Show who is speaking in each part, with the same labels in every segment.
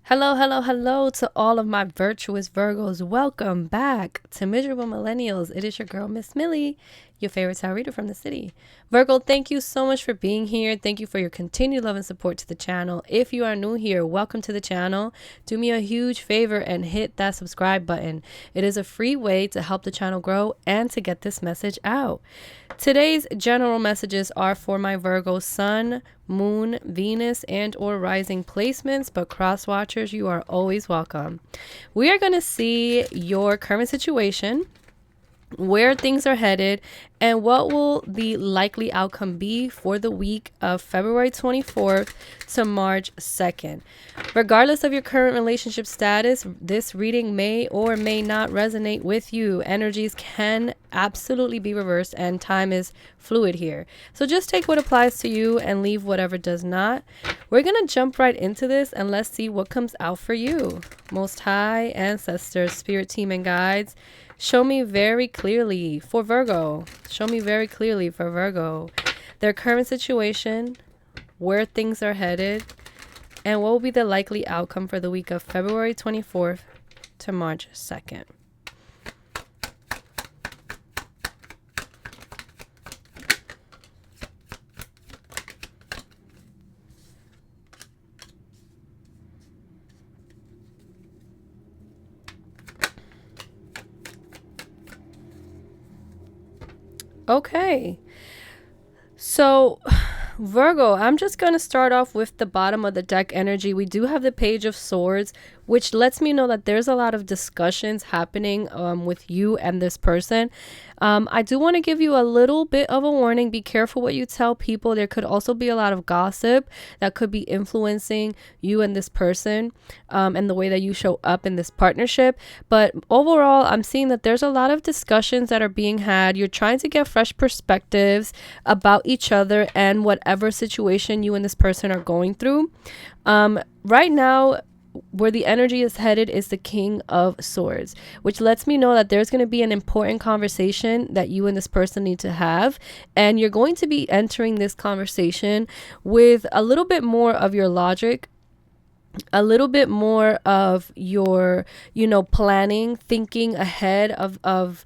Speaker 1: Hello, hello, hello to all of my virtuous Virgos. Welcome back to Miserable Millennials. It is your girl, Miss Millie, your favorite tarot reader from the city. Virgo, thank you so much for being here. Thank you for your continued love and support to the channel. If you are new here, welcome to the channel. Do me a huge favor and hit that subscribe button. It is a free way to help the channel grow and to get this message out. Today's general messages are for my Virgo Sun, Moon, Venus, and or rising placements, but cross watchers, you are always welcome. We are going to see your current situation, where things are headed, and what will the likely outcome be for the week of February 24th to March 2nd. Regardless of your current relationship status, this reading may or may not resonate with you. Energies can absolutely be reversed and time is fluid here. So just take what applies to you and leave whatever does not. We're going to jump right into this and let's see what comes out for you. Most High, Ancestors, Spirit Team, and Guides, show me very clearly for Virgo. Show me very clearly for Virgo their current situation, where things are headed, and what will be the likely outcome for the week of February 24th to March 2nd. Okay, so Virgo, I'm just going to start off with the bottom of the deck energy. We do have the Page of Swords, which lets me know that there's a lot of discussions happening with you and this person. I do want to give you a little bit of a warning. Be careful what you tell people. There could also be a lot of gossip that could be influencing you and this person and the way that you show up in this partnership. But overall, I'm seeing that there's a lot of discussions that are being had. You're trying to get fresh perspectives about each other and whatever situation you and this person are going through. Right now, where the energy is headed is the King of Swords, which lets me know that there's going to be an important conversation that you and this person need to have. And you're going to be entering this conversation with a little bit more of your logic, a little bit more of your, planning, thinking ahead of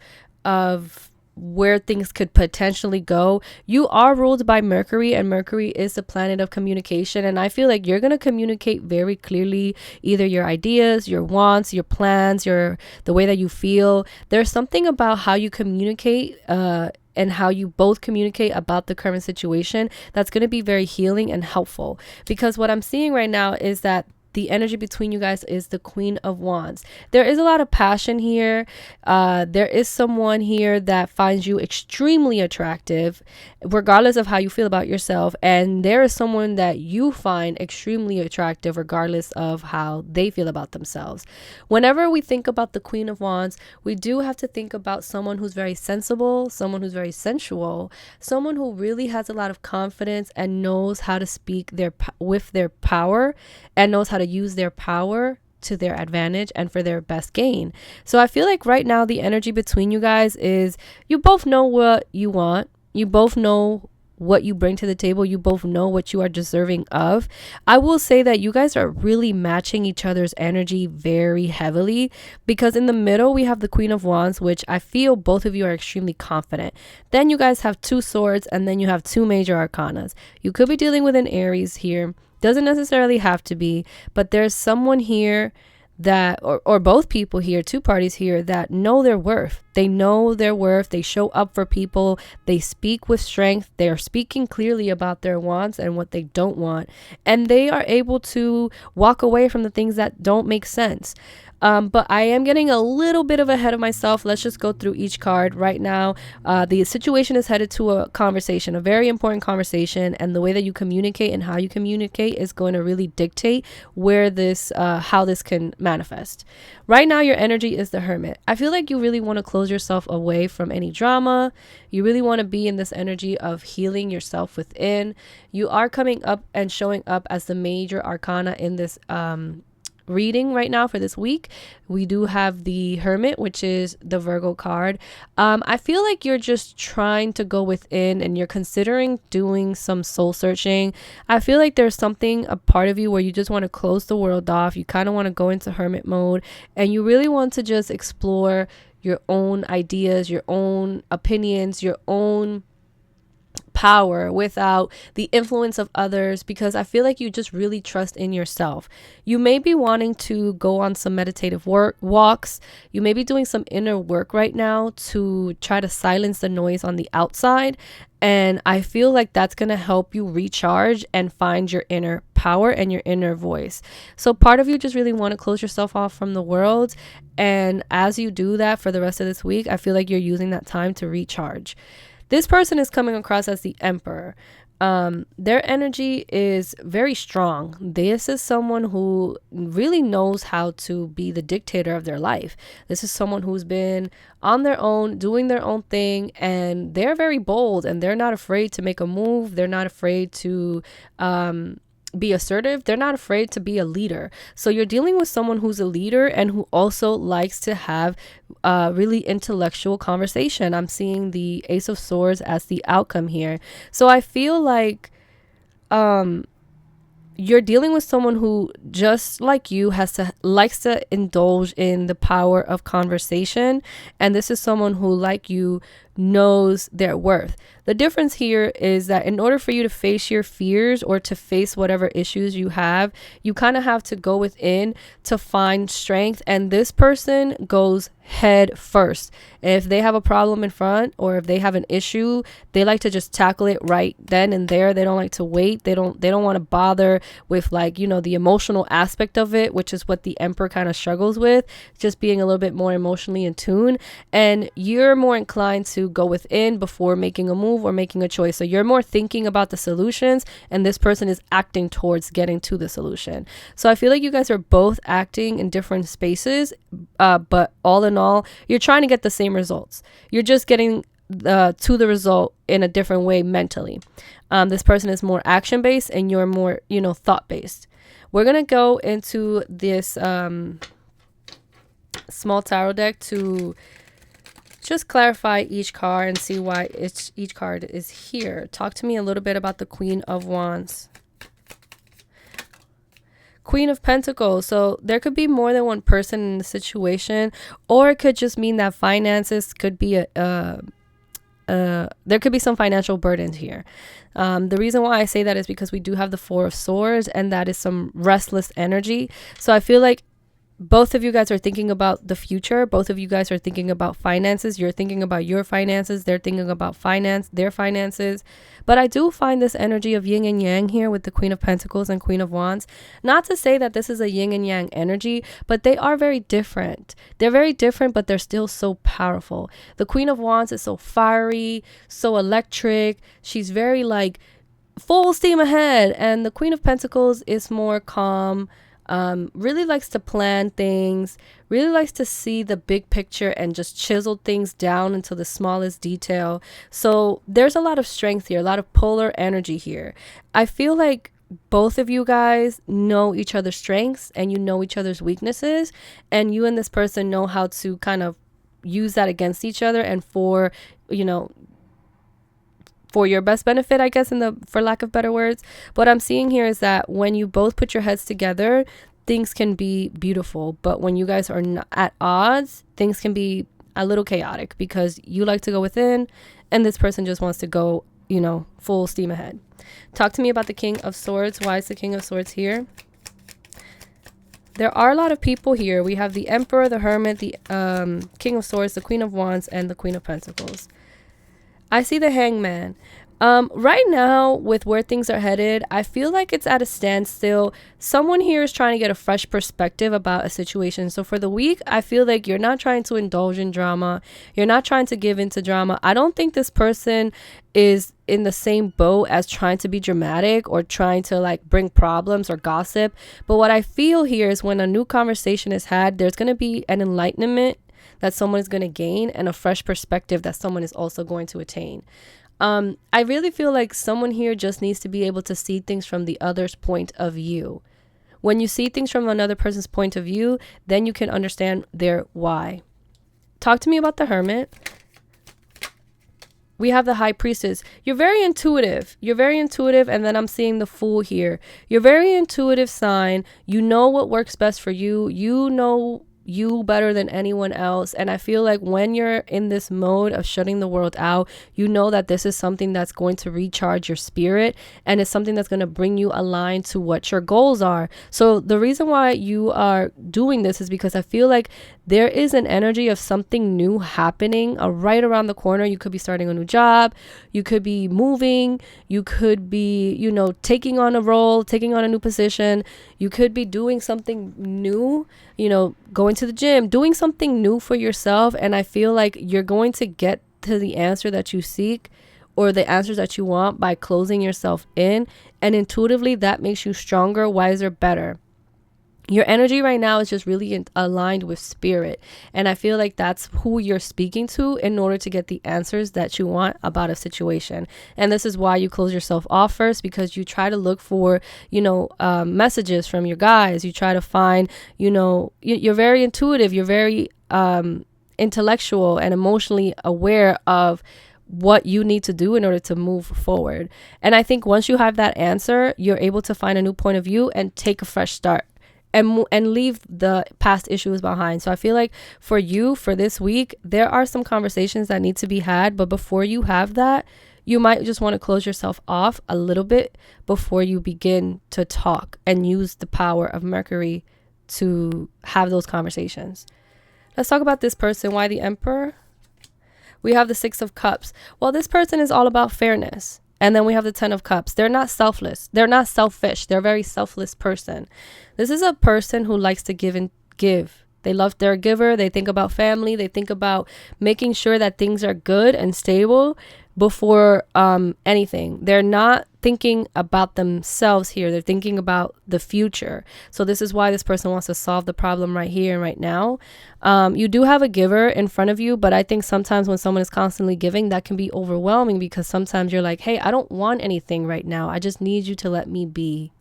Speaker 1: where things could potentially go. You are ruled by Mercury, and Mercury is the planet of communication, and I feel like you're going to communicate very clearly either your ideas, your wants, your plans, the way that you feel. There's something about how you communicate and how you both communicate about the current situation that's going to be very healing and helpful, because what I'm seeing right now is that the energy between you guys is the Queen of Wands. There is a lot of passion here. There is someone here that finds you extremely attractive, regardless of how you feel about yourself. And there is someone that you find extremely attractive, regardless of how they feel about themselves. Whenever we think about the Queen of Wands, we do have to think about someone who's very sensible, someone who's very sensual, someone who really has a lot of confidence and knows how to speak with their power and knows how to use their power to their advantage and for their best gain. So I feel like right now the energy between you guys is you both know what you want. You both know what you bring to the table. You both know what you are deserving of. I will say that you guys are really matching each other's energy very heavily, because in the middle we have the Queen of Wands, which I feel both of you are extremely confident. Then you guys have two swords, and then you have two major arcanas. You could be dealing with an Aries here. Doesn't necessarily have to be, but there's someone here that, or both people here, two parties here that know their worth. They know their worth. They show up for people. They speak with strength. They are speaking clearly about their wants and what they don't want. And they are able to walk away from the things that don't make sense. But I am getting a little bit of ahead of myself. Let's just go through each card right now. The situation is headed to a conversation, a very important conversation, and the way that you communicate and how you communicate is going to really dictate where how this can manifest. Right now, your energy is the Hermit. I feel like you really want to close yourself away from any drama. You really want to be in this energy of healing yourself within. You are coming up and showing up as the major arcana in this reading right now for this week, we do have the Hermit, which is the Virgo card. I feel like you're just trying to go within and you're considering doing some soul searching. I feel like there's something, a part of you where you just want to close the world off. You kind of want to go into hermit mode and you really want to just explore your own ideas, your own opinions, your own power without the influence of others, because I feel like you just really trust in yourself. You may be wanting to go on some meditative walks. You may be doing some inner work right now to try to silence the noise on the outside. And I feel like that's going to help you recharge and find your inner power and your inner voice. So part of you just really want to close yourself off from the world. And as you do that for the rest of this week, I feel like you're using that time to recharge. This person is coming across as the Emperor. Their energy is very strong. This is someone who really knows how to be the dictator of their life. This is someone who's been on their own, doing their own thing, and they're very bold and they're not afraid to make a move. They're not afraid to be assertive. They're not afraid to be a leader. So you're dealing with someone who's a leader and who also likes to have really intellectual conversation. I'm seeing the Ace of Swords as the outcome here. So I feel like you're dealing with someone who, just like you, likes to indulge in the power of conversation. And this is someone who, like you, knows their worth. The difference here is that in order for you to face your fears or to face whatever issues you have, you kind of have to go within to find strength. And this person goes head first. If they have a problem in front or if they have an issue, they like to just tackle it right then and there. They don't like to wait. They don't want to bother with, like, you know, the emotional aspect of it, which is what the Emperor kind of struggles with, just being a little bit more emotionally in tune. And you're more inclined to go within before making a move or making a choice. So you're more thinking about the solutions, and this person is acting towards getting to the solution. So I feel like you guys are both acting in different spaces, but all in all, you're trying to get the same results. You're just getting to the result in a different way mentally. This person is more action based and you're more, you know, thought based. We're gonna go into this small tarot deck to just clarify each card and see why each card is here. Talk to me a little bit about the Queen of Wands. Queen of Pentacles. So there could be more than one person in the situation, or it could just mean that finances could be there could be some financial burdens here. The reason why I say that is because we do have the Four of Swords, and that is some restless energy. So I feel like both of you guys are thinking about the future. Both of you guys are thinking about finances. You're thinking about your finances. They're thinking about their finances. But I do find this energy of yin and yang here with the Queen of Pentacles and Queen of Wands. Not to say that this is a yin and yang energy, but they are very different. They're very different, but they're still so powerful. The Queen of Wands is so fiery, so electric. She's very like full steam ahead. And the Queen of Pentacles is more calm. Really likes to plan things, really likes to see the big picture and just chisel things down into the smallest detail. So there's a lot of strength here, a lot of polar energy here. I feel like both of you guys know each other's strengths and you know each other's weaknesses, and you and this person know how to kind of use that against each other and for, you know, for your best benefit, I guess, for lack of better words. What I'm seeing here is that when you both put your heads together, things can be beautiful. But when you guys are not at odds, things can be a little chaotic because you like to go within and this person just wants to go, you know, full steam ahead. Talk to me about the King of Swords. Why is the King of Swords here? There are a lot of people here. We have the Emperor, the Hermit, the King of Swords, the Queen of Wands, and the Queen of Pentacles. I see the Hangman. Right now, with where things are headed, I feel like it's at a standstill. Someone here is trying to get a fresh perspective about a situation. So for the week, I feel like you're not trying to indulge in drama. You're not trying to give into drama. I don't think this person is in the same boat as trying to be dramatic or trying to like bring problems or gossip. But what I feel here is when a new conversation is had, there's going to be an enlightenment that someone is going to gain and a fresh perspective that someone is also going to attain. I really feel like someone here just needs to be able to see things from the other's point of view, When you see things from another person's point of view, then you can understand their why. Talk to me about the Hermit. We have the High Priestess. You're very intuitive. You're very intuitive. And then I'm seeing the Fool here. You're very intuitive sign. You know what works best for you. You know you better than anyone else. And I feel like when you're in this mode of shutting the world out, you know that this is something that's going to recharge your spirit, and it's something that's going to bring you aligned to what your goals are. So the reason why you are doing this is because I feel like there is an energy of something new happening right around the corner. You could be starting a new job. You could be moving. You could be, you know, taking on a role, taking on a new position. You could be doing something new, you know, going to the gym, doing something new for yourself. And I feel like you're going to get to the answer that you seek, or the answers that you want, by closing yourself in. And intuitively, that makes you stronger, wiser, better. Your energy right now is just really aligned with spirit. And I feel like that's who you're speaking to in order to get the answers that you want about a situation. And this is why you close yourself off first, because you try to look for, you know, messages from your guides. You try to find, you know, you're very intuitive. You're very intellectual and emotionally aware of what you need to do in order to move forward. And I think once you have that answer, you're able to find a new point of view and take a fresh start. And leave the past issues behind. So I feel like for you, for this week, there are some conversations that need to be had. But before you have that, you might just want to close yourself off a little bit before you begin to talk and use the power of Mercury to have those conversations. Let's talk about this person. Why the Emperor? We have the Six of Cups. Well, this person is all about fairness. And then we have the Ten of Cups. They're not selfless. They're not selfish. They're a very selfless person. This is a person who likes to give and give. They're a giver. They think about family. They think about making sure that things are good and stable before anything. They're not thinking about themselves here. They're thinking about the future. So this is why this person wants to solve the problem right here and right now. You do have a giver in front of you, but I think sometimes when someone is constantly giving, that can be overwhelming, because sometimes you're like, hey, I don't want anything right now. I just need you to let me be.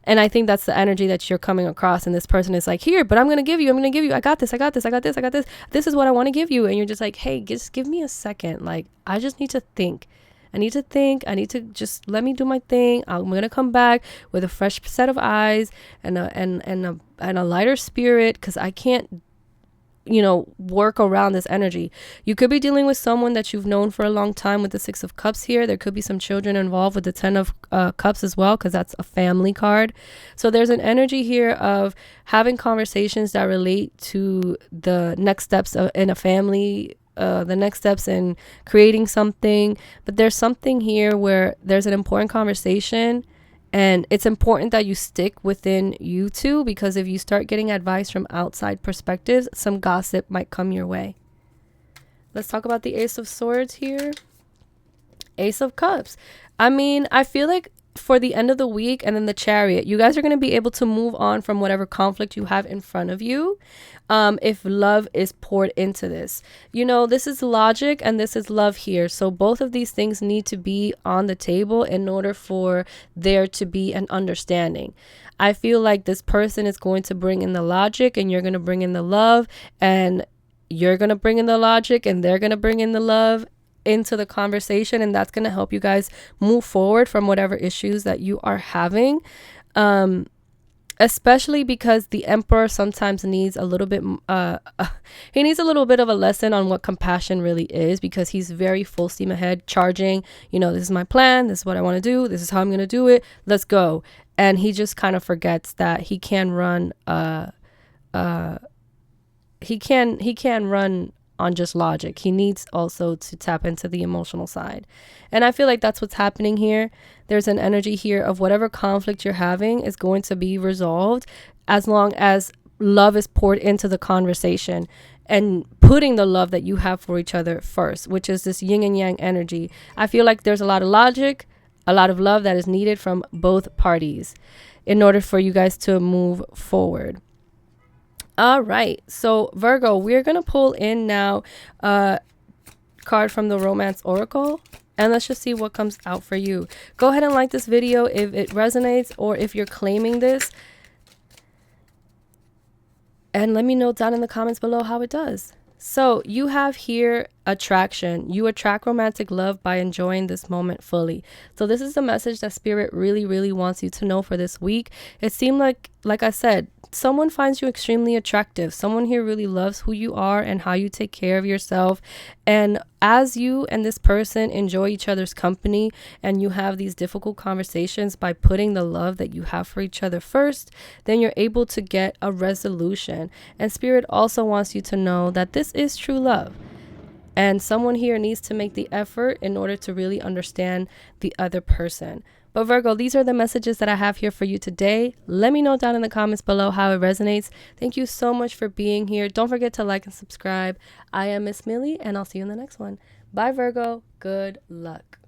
Speaker 1: And I think that's the energy that you're coming across. And this person is like, here, but I'm going to give you. I got this. This is what I want to give you. And you're just like, hey, just give me a second. Like, I just need to think. I need to just let me do my thing. I'm going to come back with a fresh set of eyes and a lighter spirit, because I can't, you know, work around this energy. You could be dealing with someone that you've known for a long time with the Six of Cups here. There could be some children involved with the Ten of Cups as well, because that's a family card. So there's an energy here of having conversations that relate to the next steps in a family, the next steps in creating something. But there's something here where there's an important conversation. And it's important that you stick within you two, because if you start getting advice from outside perspectives, some gossip might come your way. Let's talk about the Ace of Swords here. Ace of Cups. I mean, I feel like for the end of the week and then the Chariot, you guys are going to be able to move on from whatever conflict you have in front of you. If love is poured into this, you know, this is logic and this is love here. So both of these things need to be on the table in order for there to be an understanding. I feel like this person is going to bring in the logic and you're going to bring in the love, and you're going to bring in the logic and they're going to bring in the love into the conversation, and that's going to help you guys move forward from whatever issues that you are having, especially because the Emperor sometimes needs a little bit he needs a little bit of a lesson on what compassion really is, because he's very full steam ahead, charging, you know, this is my plan, this is what I want to do, this is how I'm going to do it, let's go. And he just kind of forgets that he can run he can run on just logic. He needs also to tap into the emotional side. And I feel like that's what's happening here. There's an energy here of whatever conflict you're having is going to be resolved as long as love is poured into the conversation and putting the love that you have for each other first, which is this yin and yang energy. I feel like there's a lot of logic, a lot of love that is needed from both parties in order for you guys to move forward. All right, so Virgo, we're going to pull in now a card from the Romance Oracle, and let's just see what comes out for you. Go ahead and like this video if it resonates, or if you're claiming this, And let me know down in the comments below how it does. So you have here attraction. You attract romantic love by enjoying this moment fully. So this is the message that Spirit really, really wants you to know for this week. It seemed like I said, someone finds you extremely attractive. Someone here really loves who you are and how you take care of yourself. And as you and this person enjoy each other's company and you have these difficult conversations by putting the love that you have for each other first, then you're able to get a resolution. And Spirit also wants you to know that this is true love. And someone here needs to make the effort in order to really understand the other person. But Virgo, these are the messages that I have here for you today. Let me know down in the comments below how it resonates. Thank you so much for being here. Don't forget to like and subscribe. I am Miss Millie, and I'll see you in the next one. Bye, Virgo. Good luck.